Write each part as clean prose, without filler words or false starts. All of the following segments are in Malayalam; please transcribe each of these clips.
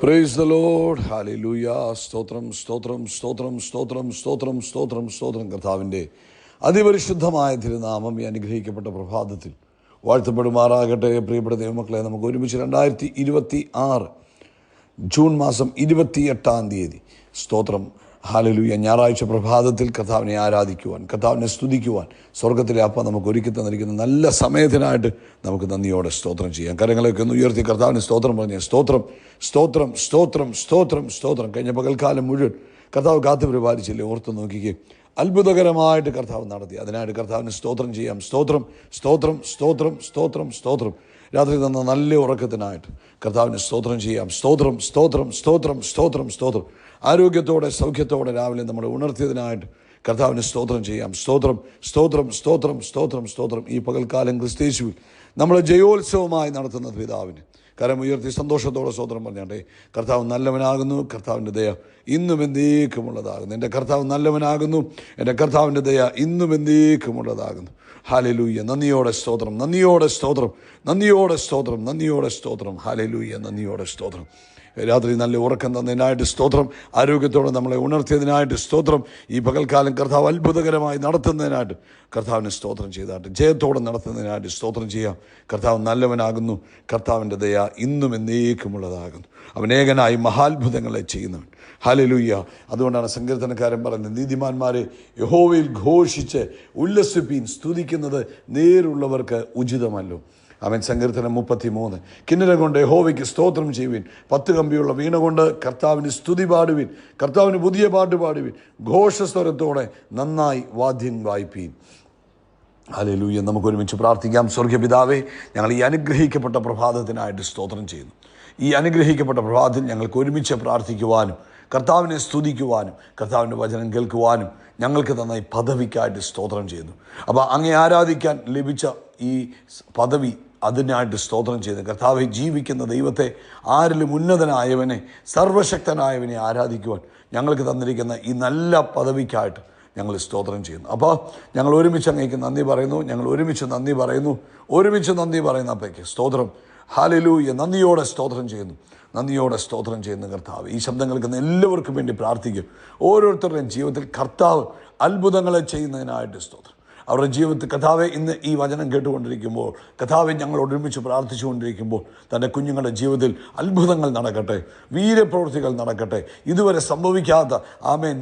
Praise the Lord. ഹല്ലേലൂയ. സ്തോത്രം സ്തോത്രം സ്തോത്രം സ്തോത്രം സ്തോത്രം സ്തോത്രം സ്തോത്രം. കർത്താവിൻ്റെ അതിപരിശുദ്ധമായ തിരുനാമം ഈ അനുഗ്രഹിക്കപ്പെട്ട പ്രഭാതത്തിൽ വാഴ്ത്തപ്പെടുമാറാകട്ടെ. പ്രിയപ്പെട്ട ദൈവമക്കളെ, നമുക്ക് ഒരുമിച്ച് 2026 ജൂൺ മാസം 28 സ്തോത്രം ഹല്ലേലൂയ ഞായറാഴ്ച പ്രഭാതത്തിൽ കർത്താവിനെ ആരാധിക്കുവാൻ, കർത്താവിനെ സ്തുതിക്കുവാൻ സ്വർഗത്തിലെ അപ്പ നമുക്ക് ഒരുക്കി തന്നിരിക്കുന്ന നല്ല സമയത്തിനായിട്ട് നമുക്ക് നന്ദിയോടെ സ്തോത്രം ചെയ്യാം. കരങ്ങളൊക്കെ ഒന്ന് ഉയർത്തി കർത്താവിന് സ്തോത്രം പറഞ്ഞ സ്തോത്രം സ്തോത്രം സ്തോത്രം സ്തോത്രം സ്തോത്രം. കഴിഞ്ഞ പകൽക്കാലം മുഴുവൻ കർത്താവ് കാത്തു പരിപാലിച്ചില്ലേ? ഓർത്ത് നോക്കിക്കേ, അത്ഭുതകരമായിട്ട് കർത്താവ് നടത്തി. അതിനായിട്ട് കർത്താവിന് സ്തോത്രം ചെയ്യാം. സ്തോത്രം സ്തോത്രം സ്തോത്രം സ്തോത്രം സ്തോത്രം. രാത്രി തന്ന നല്ല ഉറക്കത്തിനായിട്ട് കർത്താവിന് സ്തോത്രം ചെയ്യാം. സ്തോത്രം സ്തോത്രം സ്തോത്രം സ്തോത്രം സ്തോത്രം. ആരോഗ്യത്തോടെ സൗഖ്യത്തോടെ രാവിലെ നമ്മളെ ഉണർത്തിയതിനായിട്ട് കർത്താവിന് സ്തോത്രം ചെയ്യാം. സ്തോത്രം സ്തോത്രം സ്തോത്രം സ്തോത്രം സ്തോത്രം. ഈ പകൽക്കാലം ക്രിസ്തയേശുവിൽ നമ്മളെ ജയോത്സവമായി നടത്തുന്ന പിതാവിന് കരമുയർത്തി സന്തോഷത്തോടെ സ്തോത്രം പറഞ്ഞാട്ടെ. കർത്താവ് നല്ലവനാകുന്നു, കർത്താവിൻ്റെ ദയ ഇന്നും എന്നേക്കുമുള്ളതാകുന്നു. എൻ്റെ കർത്താവ് നല്ലവനാകുന്നു, എൻ്റെ കർത്താവിൻ്റെ ദയ ഇന്നും എന്നേക്കുമുള്ളതാകുന്നു. ഹല്ലേലൂയ. നന്ദിയോടെ സ്തോത്രം, നന്ദിയോടെ സ്തോത്രം, നന്ദിയോടെ സ്തോത്രം, നന്ദിയോടെ സ്തോത്രം. ഹല്ലേലൂയ. നന്ദിയോടെ സ്തോത്രം. രാത്രി നല്ല ഉറക്കം തന്നതിനായിട്ട് സ്തോത്രം. ആരോഗ്യത്തോടെ നമ്മളെ ഉണർത്തിയതിനായിട്ട് സ്തോത്രം. ഈ പകൽക്കാലം കർത്താവ് അത്ഭുതകരമായി നടത്തുന്നതിനായിട്ട് കർത്താവിന് സ്തോത്രം ചെയ്തായിട്ട്, ജയത്തോടെ നടത്തുന്നതിനായിട്ട് സ്തോത്രം ചെയ്യാം. കർത്താവ് നല്ലവനാകുന്നു, കർത്താവിൻ്റെ ദയ ഇന്നും എന്നേക്കുമുള്ളതാകുന്നു. അവൻ ഏകനായി മഹാത്ഭുതങ്ങളെ ചെയ്യുന്നവൻ. ഹല്ലേലൂയ. അതുകൊണ്ടാണ് സങ്കീർത്തനക്കാരൻ പറയുന്നത്, നീതിമാന്മാരെ യഹോവയിൽ ഘോഷിച്ച് ഉല്ലസിപ്പീൻ, സ്തുതിക്കുന്നത് നേരുള്ളവർക്ക് ഉചിതമല്ലോ. അവൻ സങ്കീർത്തനം 33. കിന്നരം കൊണ്ട് യഹോവയ്ക്ക് സ്തോത്രം ചെയ്യുവിൻ, 10 കമ്പിയുള്ള വീണ കൊണ്ട് കർത്താവിന് സ്തുതി പാടുവിൻ, കർത്താവിന് പുതിയ പാട്ട് പാടുവിൻ, ഘോഷസ്വരത്തോടെ നന്നായി വാദ്യം വായിപ്പീൻ. ഹല്ലേലൂയ. നമുക്ക് ഒരുമിച്ച് പ്രാർത്ഥിക്കാം. സ്വർഗ്ഗീയ പിതാവേ, ഞങ്ങൾ ഈ അനുഗ്രഹിക്കപ്പെട്ട പ്രഭാതത്തിനായിട്ട് സ്തോത്രം ചെയ്യുന്നു. ഈ അനുഗ്രഹിക്കപ്പെട്ട പ്രഭാതത്തിൽ ഞങ്ങൾക്ക് ഒരുമിച്ച് പ്രാർത്ഥിക്കുവാനും കർത്താവിനെ സ്തുതിക്കുവാനും കർത്താവിൻ്റെ വചനം കേൾക്കുവാനും ഞങ്ങൾക്ക് തന്ന ഈ പദവിക്കായിട്ട് സ്തോത്രം ചെയ്യുന്നു. അപ്പോൾ അങ്ങേ ആരാധിക്കാൻ ലഭിച്ച ഈ പദവി, അതിനായിട്ട് സ്തോത്രം ചെയ്തു. കർത്താവെ, ജീവിക്കുന്ന ദൈവത്തെ, ആരിലും ഉന്നതനായവനെ, സർവശക്തനായവനെ ആരാധിക്കുവാൻ ഞങ്ങൾക്ക് തന്നിരിക്കുന്ന ഈ നല്ല പദവിക്കായിട്ട് ഞങ്ങൾ സ്തോത്രം ചെയ്യുന്നു. അപ്പോൾ ഞങ്ങൾ ഒരുമിച്ച് അങ്ങേക്ക് നന്ദി പറയുന്നു. ഞങ്ങൾ ഒരുമിച്ച് നന്ദി പറയുന്നു. ഒരുമിച്ച് നന്ദി പറയുന്ന അപ്പയ്ക്ക് സ്തോത്രം. ഹല്ലേലൂയ. നന്ദിയോടെ സ്തോത്രം ചെയ്യുന്നു, നന്ദിയോടെ സ്തോത്രം ചെയ്യുന്ന കർത്താവ്. ഈ ശബ്ദം കേൾക്കുന്ന എല്ലാവർക്കും വേണ്ടി പ്രാർത്ഥിക്കും. ഓരോരുത്തരുടെയും ജീവിതത്തിൽ കർത്താവ് അത്ഭുതങ്ങളെ ചെയ്യുന്നതിനായിട്ട് സ്തോത്രം. അവരുടെ ജീവിതത്തിൽ കർത്താവെ, ഇന്ന് ഈ വചനം കേട്ടുകൊണ്ടിരിക്കുമ്പോൾ, കർത്താവെ ഞങ്ങൾ ഒരുമിച്ച് പ്രാർത്ഥിച്ചുകൊണ്ടിരിക്കുമ്പോൾ തൻ്റെ കുഞ്ഞുങ്ങളുടെ ജീവിതത്തിൽ അത്ഭുതങ്ങൾ നടക്കട്ടെ, വീരപ്രവൃത്തികൾ നടക്കട്ടെ, ഇതുവരെ സംഭവിക്കാത്ത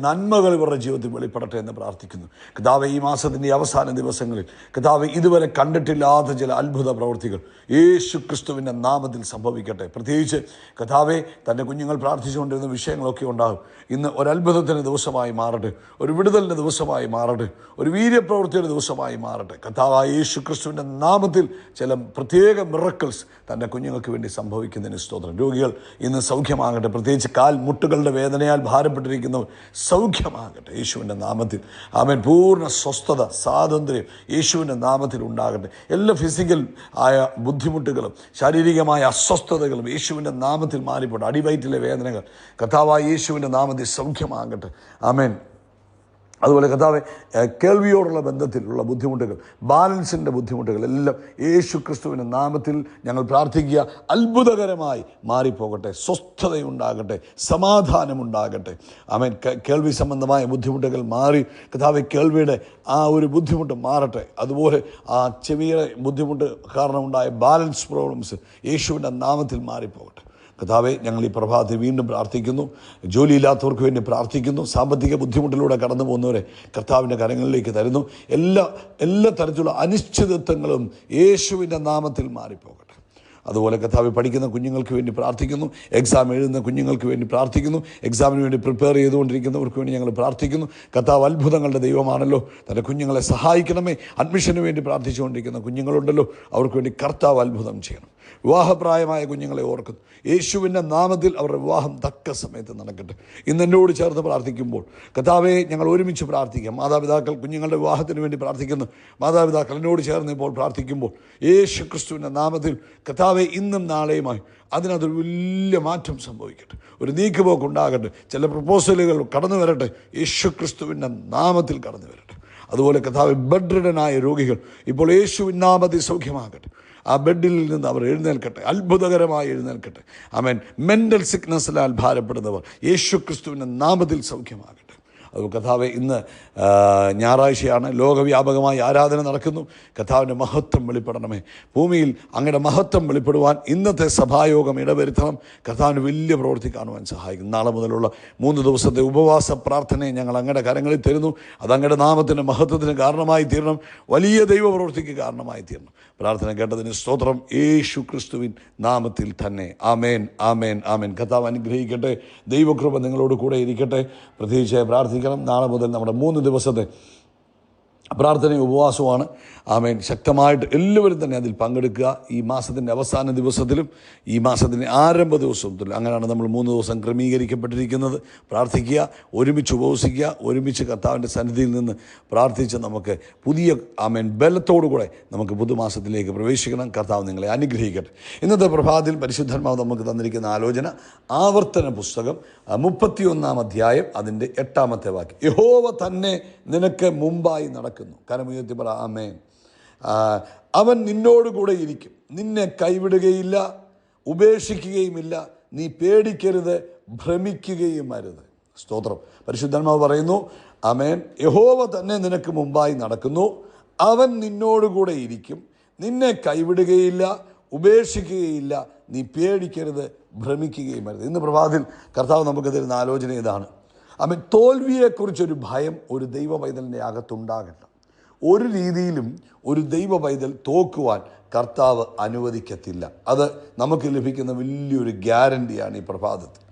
നന്മകൾ ഇവരുടെ ജീവിതത്തിൽ വെളിപ്പെടട്ടെ എന്ന് പ്രാർത്ഥിക്കുന്നു. കർത്താവെ, ഈ മാസത്തിൻ്റെ അവസാന ദിവസങ്ങളിൽ കർത്താവെ, ഇതുവരെ കണ്ടിട്ടില്ലാത്ത ചില അത്ഭുത പ്രവൃത്തികൾ യേശു ക്രിസ്തുവിൻ്റെ നാമത്തിൽ സംഭവിക്കട്ടെ. പ്രത്യേകിച്ച് കർത്താവെ, തൻ്റെ കുഞ്ഞുങ്ങൾ പ്രാർത്ഥിച്ചുകൊണ്ടിരുന്ന വിഷയങ്ങളൊക്കെ ഉണ്ടാകും. ഇന്ന് ഒരത്ഭുതത്തിൻ്റെ ദിവസമായി മാറട്ടെ, ഒരു വിടുതലിൻ്റെ ദിവസമായി മാറട്ടെ, ഒരു വീര്യപ്രവൃത്തിയുടെ ദിവസമായി മാറട്ടെ. കർത്താവായ യേശു ക്രിസ്തുവിൻ്റെ നാമത്തിൽ ചില പ്രത്യേക മിറക്കിൾസ് തൻ്റെ കുഞ്ഞുങ്ങൾക്ക് വേണ്ടി സംഭവിക്കുന്നതിന് സ്തോത്രം. രോഗികൾ ഇന്ന് സൗഖ്യമാകട്ടെ. പ്രത്യേകിച്ച് കാൽ മുട്ടുകളുടെ വേദനയാൽ ഭാരപ്പെട്ടിരിക്കുന്നവർ സൗഖ്യമാകട്ടെ യേശുവിൻ്റെ നാമത്തിൽ. ആമേൻ. പൂർണ്ണ സ്വസ്ഥത, സ്വാതന്ത്ര്യം യേശുവിൻ്റെ നാമത്തിൽ ഉണ്ടാകട്ടെ. എല്ലാ ഫിസിക്കൽ ആയ ബുദ്ധിമുട്ടുകളും ശാരീരികമായ അസ്വസ്ഥതകളും യേശുവിൻ്റെ നാമത്തിൽ മാറിപ്പോട്ടെ. അടിവയറ്റിലെ വേദനകൾ കർത്താവായ യേശുവിൻ്റെ നാമത്തിൽ സൗഖ്യമാകട്ടെ. ആമേൻ. അതുപോലെ കർത്താവെ, കേൾവിയോടുള്ള ബന്ധത്തിലുള്ള ബുദ്ധിമുട്ടുകൾ, ബാലൻസിൻ്റെ ബുദ്ധിമുട്ടുകൾ എല്ലാം യേശു ക്രിസ്തുവിൻ്റെ നാമത്തിൽ ഞങ്ങൾ പ്രാർത്ഥിക്കുക, അത്ഭുതകരമായി മാറിപ്പോകട്ടെ. സ്വസ്ഥതയുണ്ടാകട്ടെ, സമാധാനമുണ്ടാകട്ടെ. ആമേൻ. കേൾവി സംബന്ധമായ ബുദ്ധിമുട്ടുകൾ മാറി കർത്താവെ, കേൾവിയുടെ ആ ഒരു ബുദ്ധിമുട്ട് മാറട്ടെ. അതുപോലെ ആ ചെവിയുടെ ബുദ്ധിമുട്ട് കാരണമുണ്ടായ ബാലൻസ് പ്രോബ്ലംസ് യേശുവിൻ്റെ നാമത്തിൽ മാറിപ്പോകട്ടെ. കർത്താവെ, ഞങ്ങൾ ഈ പ്രഭാതത്തിൽ വീണ്ടും പ്രാർത്ഥിക്കുന്നു. ജോലിയില്ലാത്തവർക്ക് വേണ്ടി പ്രാർത്ഥിക്കുന്നു. സാമ്പത്തിക ബുദ്ധിമുട്ടിലൂടെ കടന്നു പോകുന്നവരെ കർത്താവിൻ്റെ കരങ്ങളിലേക്ക് തരുന്നു. എല്ലാ തരത്തിലുള്ള അനിശ്ചിതത്വങ്ങളും യേശുവിൻ്റെ നാമത്തിൽ മാറിപ്പോകട്ടെ. അതുപോലെ കർത്താവ്, പഠിക്കുന്ന കുഞ്ഞുങ്ങൾക്ക് വേണ്ടി പ്രാർത്ഥിക്കുന്നു. എക്സാം എഴുതുന്ന കുഞ്ഞുങ്ങൾക്ക് വേണ്ടി പ്രാർത്ഥിക്കുന്നു. എക്സാമിന് വേണ്ടി പ്രിപ്പയർ ചെയ്തുകൊണ്ടിരിക്കുന്നവർക്ക് വേണ്ടി ഞങ്ങൾ പ്രാർത്ഥിക്കുന്നു. കർത്താവ് അത്ഭുതങ്ങളുടെ ദൈവമാണല്ലോ, തൻ്റെ കുഞ്ഞുങ്ങളെ സഹായിക്കണമേ. അഡ്മിഷന് വേണ്ടി പ്രാർത്ഥിച്ചുകൊണ്ടിരിക്കുന്ന കുഞ്ഞുങ്ങളുണ്ടല്ലോ, അവർക്ക് വേണ്ടി കർത്താവ് അത്ഭുതം ചെയ്യണം. വിവാഹപ്രായമായ കുഞ്ഞുങ്ങളെ ഓർക്കുന്നു. യേശുവിൻ്റെ നാമത്തിൽ അവരുടെ വിവാഹം തക്ക സമയത്ത് നടക്കട്ടെ. ഇന്ന് എന്നോട് ചേർന്ന് പ്രാർത്ഥിക്കുമ്പോൾ കർത്താവെ, ഞങ്ങൾ ഒരുമിച്ച് പ്രാർത്ഥിക്കാം. മാതാപിതാക്കൾ കുഞ്ഞുങ്ങളുടെ വിവാഹത്തിന് വേണ്ടി പ്രാർത്ഥിക്കുന്നു. മാതാപിതാക്കൾ എന്നോട് ചേർന്ന് ഇപ്പോൾ പ്രാർത്ഥിക്കുമ്പോൾ യേശു ക്രിസ്തുവിൻ്റെ നാമത്തിൽ കർത്താവെ, ഇന്നും നാളെയുമായി അതിനകത്തൊരു വലിയ മാറ്റം സംഭവിക്കട്ടെ. ഒരു നീക്കുപോക്ക് ഉണ്ടാകട്ടെ. ചില പ്രപ്പോസലുകൾ കടന്നു വരട്ടെ. യേശു ക്രിസ്തുവിൻ്റെ നാമത്തിൽ കടന്നു വരട്ടെ. അതുപോലെ കർത്താവ്, ബെഡ് റിഡനായ രോഗികൾ ഇപ്പോൾ യേശുവിൻ നാമത്തിൽ സൗഖ്യമാകട്ടെ. ആ ബെഡിൽ നിന്ന് അവർ എഴുന്നേൽക്കട്ടെ, അത്ഭുതകരമായി എഴുന്നേൽക്കട്ടെ. ആമേൻ. മെൻ്റൽ സിക്നസ്സിലാൽ ഭാരപ്പെടുന്നവർ യേശു ക്രിസ്തുവിൻ്റെ നാമത്തിൽ സൗഖ്യമാകട്ടെ. അത് കർത്താവെ, ഇന്ന് ഞായറാഴ്ചയാണ്, ലോകവ്യാപകമായി ആരാധന നടക്കുന്നു. കർത്താവിൻ്റെ മഹത്വം വെളിപ്പെടണമേ. ഭൂമിയിൽ അങ്ങയുടെ മഹത്വം വെളിപ്പെടുവാൻ ഇന്നത്തെ സഭായോഗം ഇടവരുത്തണം. കർത്താവിന് വലിയ പ്രവൃത്തി കാണുവാൻ സഹായിക്കും. നാളെ മുതലുള്ള 3 ദിവസത്തെ ഉപവാസ പ്രാർത്ഥനയെ ഞങ്ങൾ അങ്ങയുടെ കരങ്ങളിൽ തരുന്നു. അത് അങ്ങയുടെ നാമത്തിൻ്റെ മഹത്വത്തിന് കാരണമായി തീരണം, വലിയ ദൈവപ്രവൃത്തിക്ക് കാരണമായി തീരണം. പ്രാർത്ഥന കേട്ടതിന് സ്തോത്രം, യേശു ക്രിസ്തുവിൻ നാമത്തിൽ തന്നെ. ആമേൻ, ആമേൻ, ആമേൻ. കർത്താവ് അനുഗ്രഹിക്കട്ടെ. ദൈവകൃപ നിങ്ങളോട് കൂടെ ഇരിക്കട്ടെ. പ്രത്യേകിച്ച് പ്രാർത്ഥിക്കണം. നാളെ മുതൽ നമ്മുടെ 3 ദിവസത്തെ പ്രാർത്ഥനയും ഉപവാസമാണ്. ആമേൻ. ശക്തമായിട്ട് എല്ലാവരും തന്നെ അതിൽ പങ്കെടുക്കുക. ഈ മാസത്തിൻ്റെ അവസാന ദിവസത്തിലും ഈ മാസത്തിൻ്റെ ആരംഭ ദിവസത്തിലും അങ്ങനെയാണ് നമ്മൾ 3 ദിവസം ക്രമീകരിക്കപ്പെട്ടിരിക്കുന്നത്. പ്രാർത്ഥിക്കുക, ഒരുമിച്ച് ഉപവസിക്കുക, ഒരുമിച്ച് കർത്താവിൻ്റെ സന്നിധിയിൽ നിന്ന് പ്രാർത്ഥിച്ച് നമുക്ക് പുതിയ ബലത്തോടു കൂടെ നമുക്ക് പുതുമാസത്തിലേക്ക് പ്രവേശിക്കണം. കർത്താവ് നിങ്ങളെ അനുഗ്രഹിക്കട്ടെ. ഇന്നത്തെ പ്രഭാതത്തിൽ പരിശുദ്ധാത്മാവ് നമുക്ക് തന്നിരിക്കുന്ന ആലോചന ആവർത്തന പുസ്തകം 31-ാം അധ്യായം അതിൻ്റെ 8-ാമത്തെ വാക്യം. യഹോവ തന്നെ നിനക്ക് മുമ്പായി നടക്കുന്നു. കരമുയർത്തി പറ ആമേൻ. അവൻ നിന്നോടുകൂടെ ഇരിക്കും, നിന്നെ കൈവിടുകയില്ല, ഉപേക്ഷിക്കുകയുമില്ല. നീ പേടിക്കരുത്, ഭ്രമിക്കുകയും അരുത്. സ്തോത്രം. പരിശുദ്ധാത്മാവ് പറയുന്നു, ആമേൻ, യഹോവ തന്നെ നിനക്ക് മുമ്പായി നടക്കുന്നു, അവൻ നിന്നോടുകൂടെ ഇരിക്കും, നിന്നെ കൈവിടുകയില്ല, ഉപേക്ഷിക്കുകയില്ല. നീ പേടിക്കരുത്, ഭ്രമിക്കുകയും അരുത്. ഇന്ന് പ്രഭാതത്തിൽ കർത്താവ് നമുക്ക് തരുന്ന ആലോചന ഇതാണ്. ആമേൻ. തോൽവിയെക്കുറിച്ചൊരു ഭയം ഒരു ദൈവ പൈതലിൻ്റെ അകത്തുണ്ടാകണ്ട. ഒരു രീതിയിലും ഒരു ദൈവ പൈതൽ തോക്കുവാൻ കർത്താവ് അനുവദിക്കത്തില്ല. അത് നമുക്ക് ലഭിക്കുന്ന വലിയൊരു ഗ്യാരണ്ടിയാണ് ഈ പ്രഭാതത്തിൽ.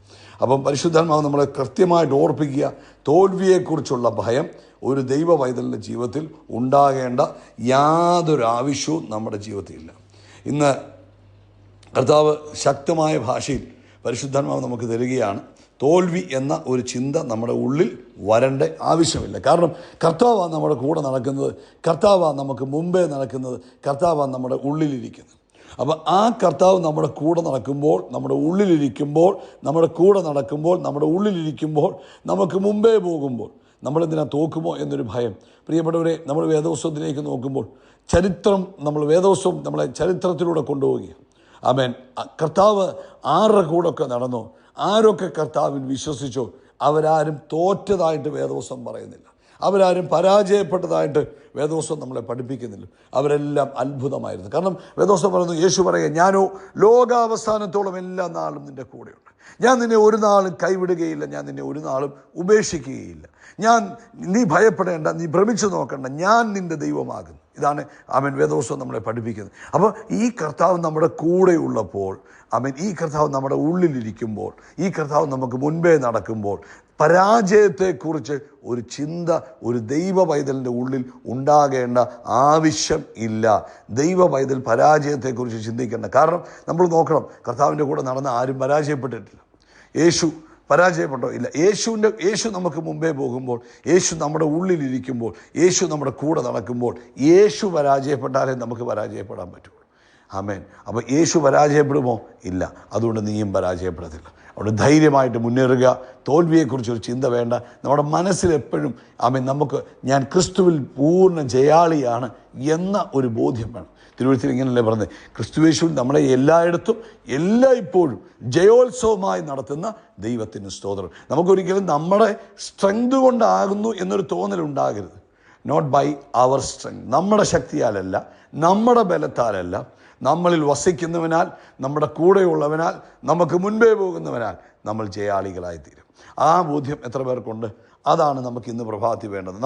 അപ്പം പരിശുദ്ധാത്മാവ് നമ്മളെ കൃത്യമായിട്ട് ഓർപ്പിക്കുക, തോൽവിയെക്കുറിച്ചുള്ള ഭയം ഒരു ദൈവ പൈതലിൻ്റെ ജീവിതത്തിൽ ഉണ്ടാകേണ്ട യാതൊരു ആവശ്യവും നമ്മുടെ ജീവിതത്തിൽ ഇല്ല. ഇന്ന് കർത്താവ് ശക്തമായ ഭാഷയിൽ പരിശുദ്ധാത്മാവ് നമുക്ക് തരികയാണ്. തോൽവി എന്ന ഒരു ചിന്ത നമ്മുടെ ഉള്ളിൽ വരേണ്ട ആവശ്യമില്ല. കാരണം കർത്താവാണ് നമ്മുടെ കൂടെ നടക്കുന്നത്, കർത്താവാണ് നമുക്ക് മുമ്പേ നടക്കുന്നത്, കർത്താവാണ് നമ്മുടെ ഉള്ളിലിരിക്കുന്നത്. അപ്പോൾ ആ കർത്താവ് നമ്മുടെ കൂടെ നടക്കുമ്പോൾ, നമ്മുടെ ഉള്ളിലിരിക്കുമ്പോൾ, നമ്മുടെ കൂടെ നടക്കുമ്പോൾ, നമ്മുടെ ഉള്ളിലിരിക്കുമ്പോൾ, നമുക്ക് മുമ്പേ പോകുമ്പോൾ നമ്മളെന്തിനാ തോക്കുമോ എന്നൊരു ഭയം. പ്രിയപ്പെട്ടവരെ, നമ്മൾ വേദപുസ്തകത്തിലേക്ക് നോക്കുമ്പോൾ വേദപുസ്തകം നമ്മളെ ചരിത്രത്തിലൂടെ കൊണ്ടുപോവുകയാണ്. ആമേൻ. കർത്താവ് ആരുടെ കൂടെയൊക്കെ നടന്നു, ആരൊക്കെ കർത്താവിൽ വിശ്വസിച്ചോ, അവരാരും തോറ്റതായിട്ട് വേദപുസ്തകം പറയുന്നില്ല, അവരാരും പരാജയപ്പെട്ടതായിട്ട് വേദപുസ്തകം നമ്മളെ പഠിപ്പിക്കുന്നില്ല. അവരെല്ലാം അത്ഭുതമായിരുന്നു. കാരണം വേദപുസ്തകം പറയുന്നു, യേശു പറയുക, ഞാനോ ലോകാവസാനത്തോളം എല്ലാ നാളും നിൻ്റെ കൂടെയുണ്ട്, ഞാൻ നിന്നെ ഒരു നാളും കൈവിടുകയില്ല, ഞാൻ നിന്നെ ഒരു നാളും ഉപേക്ഷിക്കുകയില്ല, നീ ഭയപ്പെടേണ്ട, നീ ഭ്രമിച്ചു നോക്കണ്ട, ഞാൻ നിൻ്റെ ദൈവമാകുന്നു. ഇതാണ് ആമേൻ വേദപുസ്തകം നമ്മളെ പഠിപ്പിക്കുന്നത്. അപ്പോൾ ഈ കർത്താവ് നമ്മുടെ കൂടെയുള്ളപ്പോൾ, ആമേൻ, ഈ കർത്താവ് നമ്മുടെ ഉള്ളിലിരിക്കുമ്പോൾ, ഈ കർത്താവ് നമുക്ക് മുൻപേ നടക്കുമ്പോൾ പരാജയത്തെക്കുറിച്ച് ഒരു ചിന്ത ഒരു ദൈവ പൈതലിൻ്റെ ഉള്ളിൽ ഉണ്ടാകേണ്ട ആവശ്യം ഇല്ല. ദൈവ പൈതൽ പരാജയത്തെക്കുറിച്ച് ചിന്തിക്കേണ്ട. കാരണം നമ്മൾ നോക്കണം, കർത്താവിൻ്റെ കൂടെ നടന്ന ആരും പരാജയപ്പെട്ടിട്ടില്ല. യേശു പരാജയപ്പെട്ടോ? ഇല്ല. യേശു നമുക്ക് മുമ്പേ പോകുമ്പോൾ, യേശു നമ്മുടെ ഉള്ളിലിരിക്കുമ്പോൾ, യേശു നമ്മുടെ കൂടെ നടക്കുമ്പോൾ, യേശു പരാജയപ്പെട്ടാലേ നമുക്ക് പരാജയപ്പെടാൻ പറ്റുള്ളൂ. ആമേൻ. അപ്പോൾ യേശു പരാജയപ്പെടുമോ? ഇല്ല. അതുകൊണ്ട് നീയും പരാജയപ്പെടത്തില്ല. അവിടെ ധൈര്യമായിട്ട് മുന്നേറുക. തോൽവിയെക്കുറിച്ചൊരു ചിന്ത വേണ്ട. നമ്മുടെ മനസ്സിലെപ്പോഴും ആമേൻ ഞാൻ ക്രിസ്തുവിൽ പൂർണ്ണ ജയാളിയാണ് എന്ന ഒരു ബോധ്യം വേണം. തിരുവഴുത്തിൽ ഇങ്ങനെയല്ലേ പറഞ്ഞത്, ക്രിസ്തുയേശുവിൽ നമ്മളെ എല്ലായിടത്തും എല്ലായ്പ്പോഴും ജയോത്സവമായി നടത്തുന്ന ദൈവത്തിന് സ്തോത്രം. നമുക്കൊരിക്കലും നമ്മുടെ സ്ട്രെങ്ത് കൊണ്ടാകുന്നു എന്നൊരു തോന്നലുണ്ടാകരുത്. നോട്ട് ബൈ അവർ സ്ട്രെങ്ത്, നമ്മുടെ ശക്തിയാലല്ല, നമ്മുടെ ബലത്താലല്ല, നമ്മളിൽ വസിക്കുന്നവനാൽ, നമ്മുടെ കൂടെയുള്ളവനാൽ, നമുക്ക് മുൻപേ പോകുന്നവനാൽ നമ്മൾ ജയാളികളായിത്തീരും. ആ ബോധ്യം എത്ര പേർക്കുണ്ട്? അതാണ് നമുക്ക് ഇന്ന് പ്രഭാതി വേണ്ടത്.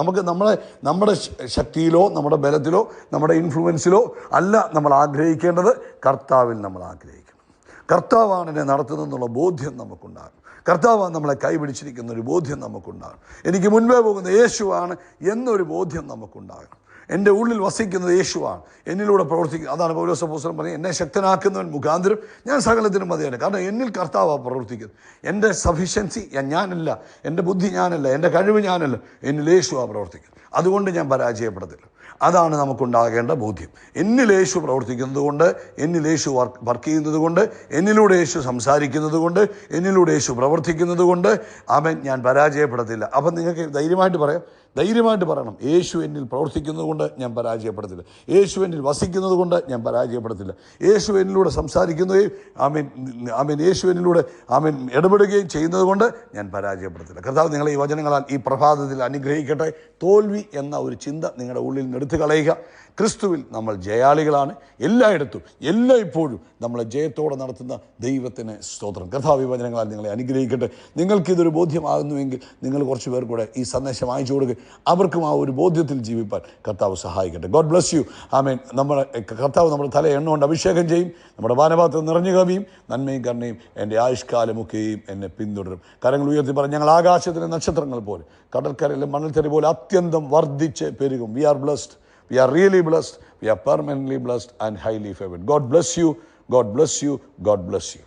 നമ്മുടെ ശക്തിയിലോ നമ്മുടെ ബലത്തിലോ നമ്മുടെ ഇൻഫ്ലുവൻസിലോ അല്ല നമ്മൾ ആഗ്രഹിക്കേണ്ടത്, കർത്താവിൽ നമ്മൾ ആഗ്രഹിക്കണം. കർത്താവാണ് എന്നെ നടത്തുന്നതെന്നുള്ള ബോധ്യം നമുക്കുണ്ടാകും. കർത്താവാണ് നമ്മളെ കൈപിടിച്ചിരിക്കുന്ന ഒരു ബോധ്യം നമുക്കുണ്ടാകും. എനിക്ക് മുൻപേ പോകുന്ന യേശുവാണ് എന്നൊരു ബോധ്യം നമുക്കുണ്ടാകണം. എൻ്റെ ഉള്ളിൽ വസിക്കുന്നത് യേശുവാണ്, എന്നിലൂടെ പ്രവർത്തിക്കുന്നത്. അതാണ് പൗലോസ് അപ്പോസ്തലൻ പറഞ്ഞത്, എന്നെ ശക്തനാക്കുന്നവൻ മുഖാന്തരം ഞാൻ സകലത്തിനും മതിയാണ്. കാരണം എന്നിൽ കർത്താവാണ് പ്രവർത്തിക്കുന്നത്. എൻ്റെ സഫിഷ്യൻസി ഞാനല്ല, എൻ്റെ ബുദ്ധി ഞാനല്ല, എൻ്റെ കഴിവ് ഞാനല്ല, എന്നിൽ യേശുവാണ് പ്രവർത്തിക്കുന്നത്. അതുകൊണ്ട് ഞാൻ പരാജയപ്പെടത്തില്ല. അതാണ് നമുക്കുണ്ടാകേണ്ട ബോധ്യം. എന്നിൽ യേശു പ്രവർത്തിക്കുന്നത് കൊണ്ട്, എന്നിൽ യേശു വർക്ക് ചെയ്യുന്നത് കൊണ്ട്, എന്നിലൂടെ യേശു സംസാരിക്കുന്നത് കൊണ്ട്, എന്നിലൂടെ യേശു പ്രവർത്തിക്കുന്നത് കൊണ്ട് ഞാൻ പരാജയപ്പെടത്തില്ല. അപ്പം നിങ്ങൾക്ക് ധൈര്യമായിട്ട് പറയണം, യേശു എന്നിൽ പ്രവർത്തിക്കുന്നത് കൊണ്ട് ഞാൻ പരാജയപ്പെടത്തില്ല. യേശു എന്നിൽ വസിക്കുന്നത് കൊണ്ട് ഞാൻ പരാജയപ്പെടത്തില്ല. യേശു എന്നിലൂടെ സംസാരിക്കുകയും യേശു എന്നിലൂടെ ഇടപെടുകയും ചെയ്യുന്നത് കൊണ്ട് ഞാൻ പരാജയപ്പെടത്തില്ല. കർത്താവ് നിങ്ങളെ ഈ വചനങ്ങളാൽ ഈ പ്രഭാതത്തിൽ അനുഗ്രഹിക്കട്ടെ. തോൽവി എന്ന ഒരു ചിന്ത നിങ്ങളുടെ ഉള്ളിൽ നിന്ന് എടുത്തു കളയുക. ക്രിസ്തുവിൽ നമ്മൾ ജയാളികളാണ്. എല്ലായിടത്തും ഇപ്പോഴും നമ്മളെ ജയത്തോടെ നടത്തുന്ന ദൈവത്തിന് സ്തോത്രം. കർത്താവ് ഈ വചനങ്ങളാൽ നിങ്ങളെ അനുഗ്രഹിക്കട്ടെ. നിങ്ങൾക്കിതൊരു ബോധ്യമാകുന്നുവെങ്കിൽ നിങ്ങൾ കുറച്ച് പേർ കൂടെ ഈ സന്ദേശം അയച്ചു കൊടുക്കുക. അവർക്കും ആ ഒരു ബോധ്യത്തിൽ ജീവിപ്പാൻ കർത്താവ് സഹായിക്കട്ടെ. God bless you. കർത്താവ് നമ്മുടെ തല എണ്ണ കൊണ്ട് അഭിഷേകം ചെയ്യും. നമ്മുടെ പാനപാത്രം നിറഞ്ഞു കവിയും. നന്മയും കരുണയും എൻ്റെ ആയുഷ്കാലമൊക്കെയും എന്നെ പിന്തുടരും. കരങ്ങൾ ഉയർത്തി പറഞ്ഞ്, ഞങ്ങൾ ആകാശത്തിലെ നക്ഷത്രങ്ങൾ പോലെ, കടൽക്കരയിലെ മണൽത്തരി പോലെ അത്യന്തം വർദ്ധിച്ച് പെരുകും. We are blessed. We are really blessed. We are permanently blessed and highly favored. God bless you. God bless you. God bless you.